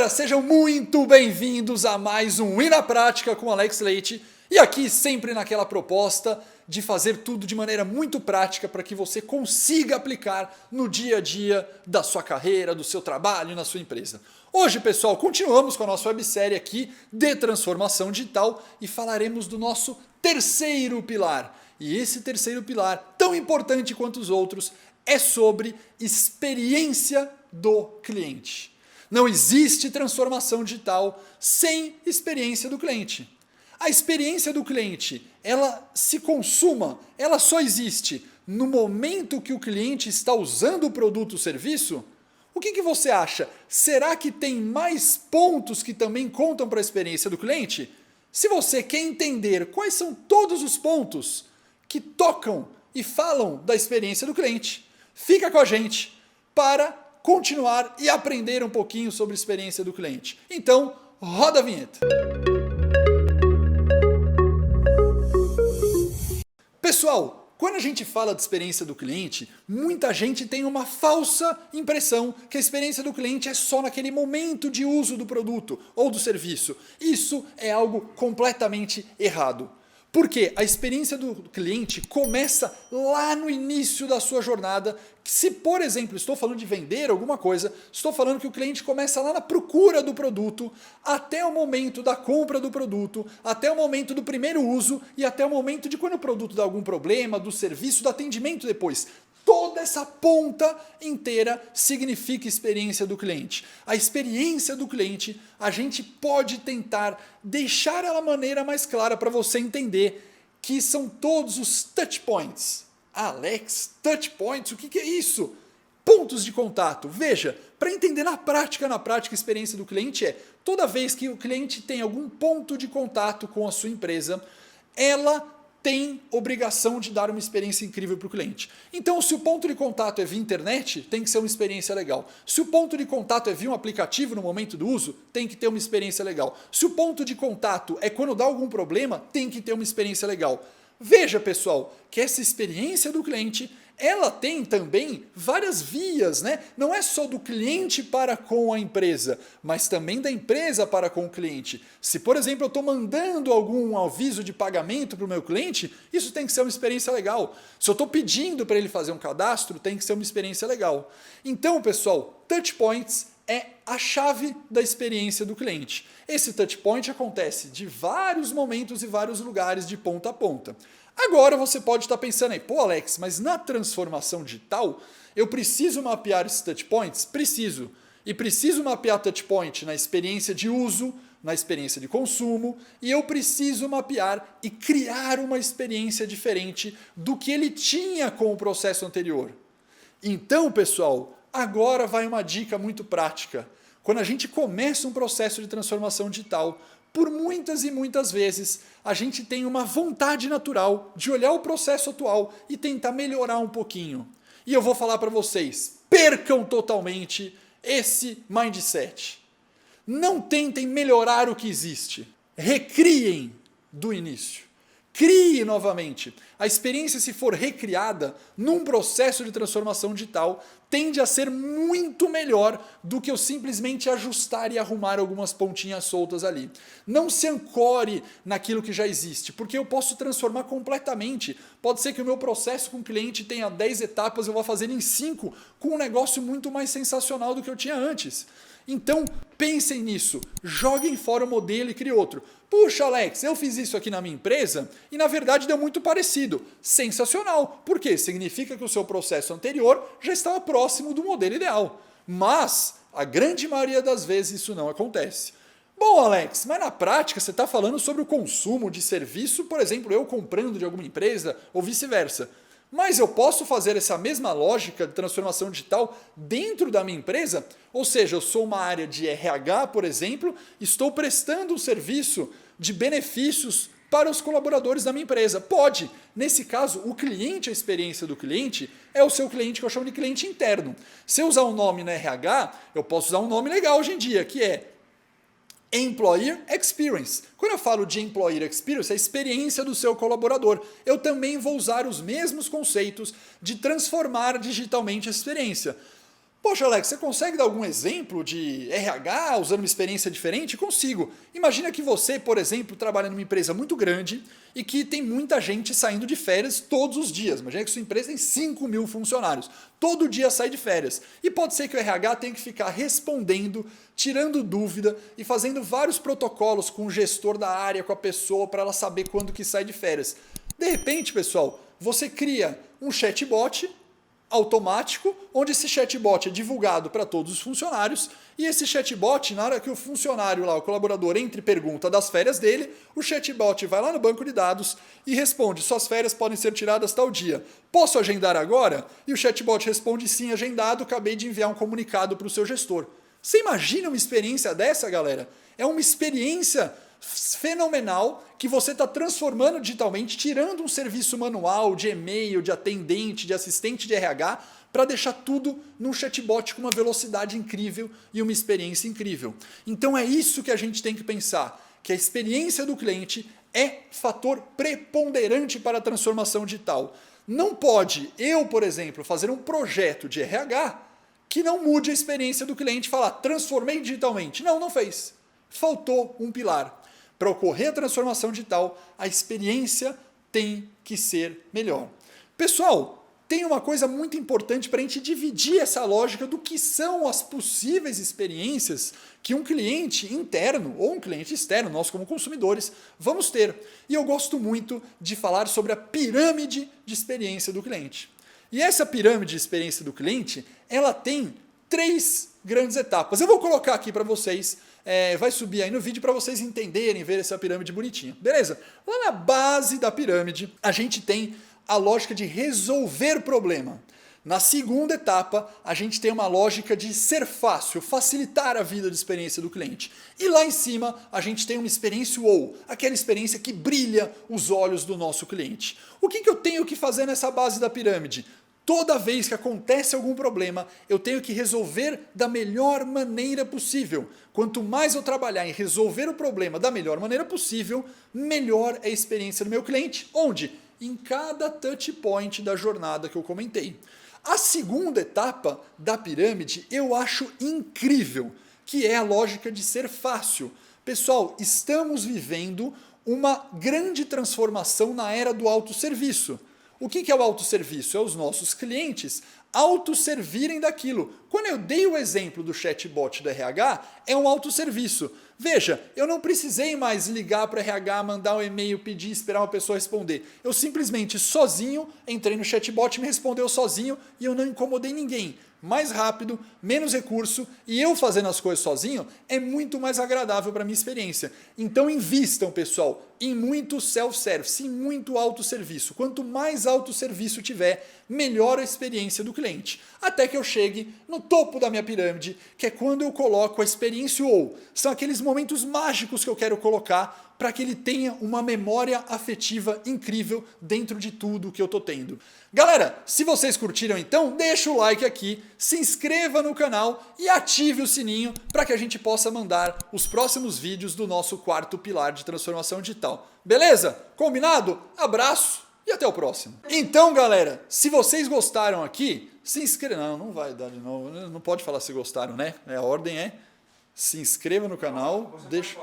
galera, sejam muito bem-vindos a mais um I na Prática com Alex Leite. E aqui sempre naquela proposta de fazer tudo de maneira muito prática para que você consiga aplicar no dia a dia da sua carreira, do seu trabalho, na sua empresa. Hoje, pessoal, continuamos com a nossa websérie aqui de transformação digital e falaremos do nosso terceiro pilar. E esse terceiro pilar, tão importante quanto os outros, é sobre experiência do cliente. Não existe transformação digital sem experiência do cliente. A experiência do cliente, ela se consuma, ela só existe no momento que o cliente está usando o produto ou serviço? O que você acha? Será que tem mais pontos que também contam para a experiência do cliente? Se você quer entender quais são todos os pontos que tocam e falam da experiência do cliente, fica com a gente para continuar e aprender um pouquinho sobre a experiência do cliente. Então, roda a vinheta. Pessoal, quando a gente fala de experiência do cliente, muita gente tem uma falsa impressão que a experiência do cliente é só naquele momento de uso do produto ou do serviço. Isso é algo completamente errado. Porque a experiência do cliente começa lá no início da sua jornada. Se, por exemplo, estou falando de vender alguma coisa, estou falando que o cliente começa lá na procura do produto, até o momento da compra do produto, até o momento do primeiro uso e até o momento de quando o produto dá algum problema, do serviço, do atendimento depois. Toda essa ponta inteira significa experiência do cliente. A experiência do cliente, a gente pode tentar deixar ela de maneira mais clara para você entender que são todos os touch points. Alex, touch points, o que é isso? Pontos de contato. Veja, para entender na prática, a experiência do cliente é toda vez que o cliente tem algum ponto de contato com a sua empresa, ela tem obrigação de dar uma experiência incrível para o cliente. Então, se o ponto de contato é via internet, tem que ser uma experiência legal. Se o ponto de contato é via um aplicativo no momento do uso, tem que ter uma experiência legal. Se o ponto de contato é quando dá algum problema, tem que ter uma experiência legal. Veja, pessoal, que essa experiência do cliente, ela tem também várias vias, né? Não é só do cliente para com a empresa, mas também da empresa para com o cliente. Se, por exemplo, eu estou mandando algum aviso de pagamento para o meu cliente, isso tem que ser uma experiência legal. Se eu estou pedindo para ele fazer um cadastro, tem que ser uma experiência legal. Então, pessoal, touch points é a chave da experiência do cliente. Esse touch point acontece de vários momentos e vários lugares de ponta a ponta. Agora você pode estar pensando aí, pô Alex, mas na transformação digital eu preciso mapear esses touch points? Preciso. E preciso mapear touch point na experiência de uso, na experiência de consumo, e eu preciso mapear e criar uma experiência diferente do que ele tinha com o processo anterior. Então, pessoal, agora vai uma dica muito prática. Quando a gente começa um processo de transformação digital, por muitas e muitas vezes, a gente tem uma vontade natural de olhar o processo atual e tentar melhorar um pouquinho. E eu vou falar para vocês, percam totalmente esse mindset. Não tentem melhorar o que existe. Recriem do início. Crie novamente. A experiência, se for recriada num processo de transformação digital, tende a ser muito melhor do que eu simplesmente ajustar e arrumar algumas pontinhas soltas ali. Não se ancore naquilo que já existe, porque eu posso transformar completamente. Pode ser que o meu processo com o cliente tenha 10 etapas, eu vou fazer em 5, com um negócio muito mais sensacional do que eu tinha antes. Então, pensem nisso, joguem fora o modelo e criem outro. Puxa, Alex, eu fiz isso aqui na minha empresa e na verdade deu muito parecido. Sensacional, porque significa que o seu processo anterior já estava próximo do modelo ideal. Mas, a grande maioria das vezes isso não acontece. Bom, Alex, mas na prática você está falando sobre o consumo de serviço, por exemplo, eu comprando de alguma empresa ou vice-versa. Mas eu posso fazer essa mesma lógica de transformação digital dentro da minha empresa? Ou seja, eu sou uma área de RH, por exemplo, estou prestando um serviço de benefícios para os colaboradores da minha empresa. Pode. Nesse caso, o cliente, a experiência do cliente, é o seu cliente que eu chamo de cliente interno. Se eu usar um nome no RH, eu posso usar um nome legal hoje em dia, que é Employer Experience. Quando eu falo de Employer Experience, é a experiência do seu colaborador. Eu também vou usar os mesmos conceitos de transformar digitalmente a experiência. Poxa, Alex, você consegue dar algum exemplo de RH usando uma experiência diferente? Consigo. Imagina que você, por exemplo, trabalha numa empresa muito grande e que tem muita gente saindo de férias todos os dias. Imagina que sua empresa tem 5.000 funcionários. Todo dia sai de férias. E pode ser que o RH tenha que ficar respondendo, tirando dúvida e fazendo vários protocolos com o gestor da área, com a pessoa, para ela saber quando que sai de férias. De repente, pessoal, você cria um chatbot automático, onde esse chatbot é divulgado para todos os funcionários e esse chatbot, na hora que o funcionário lá, o colaborador, entre e pergunta das férias dele, o chatbot vai lá no banco de dados e responde: suas férias podem ser tiradas tal dia. Posso agendar agora? E o chatbot responde: sim, agendado, acabei de enviar um comunicado para o seu gestor. Você imagina uma experiência dessa, galera? É uma experiência fenomenal que você está transformando digitalmente, tirando um serviço manual de e-mail, de atendente, de assistente de RH, para deixar tudo num chatbot com uma velocidade incrível e uma experiência incrível. Então é isso que a gente tem que pensar, que a experiência do cliente é fator preponderante para a transformação digital. Não pode eu, por exemplo, fazer um projeto de RH que não mude a experiência do cliente e falar: transformei digitalmente. Não, não fez. Faltou um pilar. Para ocorrer a transformação digital, a experiência tem que ser melhor. Pessoal, tem uma coisa muito importante para a gente dividir essa lógica do que são as possíveis experiências que um cliente interno ou um cliente externo, nós como consumidores, vamos ter. E eu gosto muito de falar sobre a pirâmide de experiência do cliente. E essa pirâmide de experiência do cliente, ela tem 3 grandes etapas. Eu vou colocar aqui para vocês, vai subir aí no vídeo para vocês entenderem, ver essa pirâmide bonitinha. Beleza? Lá na base da pirâmide, a gente tem a lógica de resolver problema. Na segunda etapa, a gente tem uma lógica de ser fácil, facilitar a vida de experiência do cliente. E lá em cima, a gente tem uma experiência wow, aquela experiência que brilha os olhos do nosso cliente. O que eu tenho que fazer nessa base da pirâmide? Toda vez que acontece algum problema, eu tenho que resolver da melhor maneira possível. Quanto mais eu trabalhar em resolver o problema da melhor maneira possível, melhor é a experiência do meu cliente. Onde? Em cada touch point da jornada que eu comentei. A segunda etapa da pirâmide eu acho incrível, que é a lógica de ser fácil. Pessoal, estamos vivendo uma grande transformação na era do autosserviço. O que é o autosserviço? É os nossos clientes autosservirem daquilo. Quando eu dei o exemplo do chatbot do RH, é um autosserviço. Veja, eu não precisei mais ligar para o RH, mandar um e-mail, pedir, esperar uma pessoa responder. Eu simplesmente sozinho entrei no chatbot, me respondeu sozinho e eu não incomodei ninguém. Mais rápido, menos recurso e eu fazendo as coisas sozinho é muito mais agradável para a minha experiência. Então invistam, pessoal, em muito self-service, em muito autosserviço. Quanto mais autosserviço tiver, melhor a experiência do cliente. Até que eu chegue no topo da minha pirâmide, que é quando eu coloco a experiência ou são aqueles momentos mágicos que eu quero colocar para que ele tenha uma memória afetiva incrível dentro de tudo que eu estou tendo. Galera, se vocês curtiram então, deixa o like aqui, se inscreva no canal e ative o sininho para que a gente possa mandar os próximos vídeos do nosso 4º pilar de transformação digital. Beleza? Combinado? Abraço e até o próximo. Então, galera, se vocês gostaram aqui, se inscreva. Não vai dar de novo, não pode falar se gostaram, né? A ordem é: se inscreva no canal, deixa...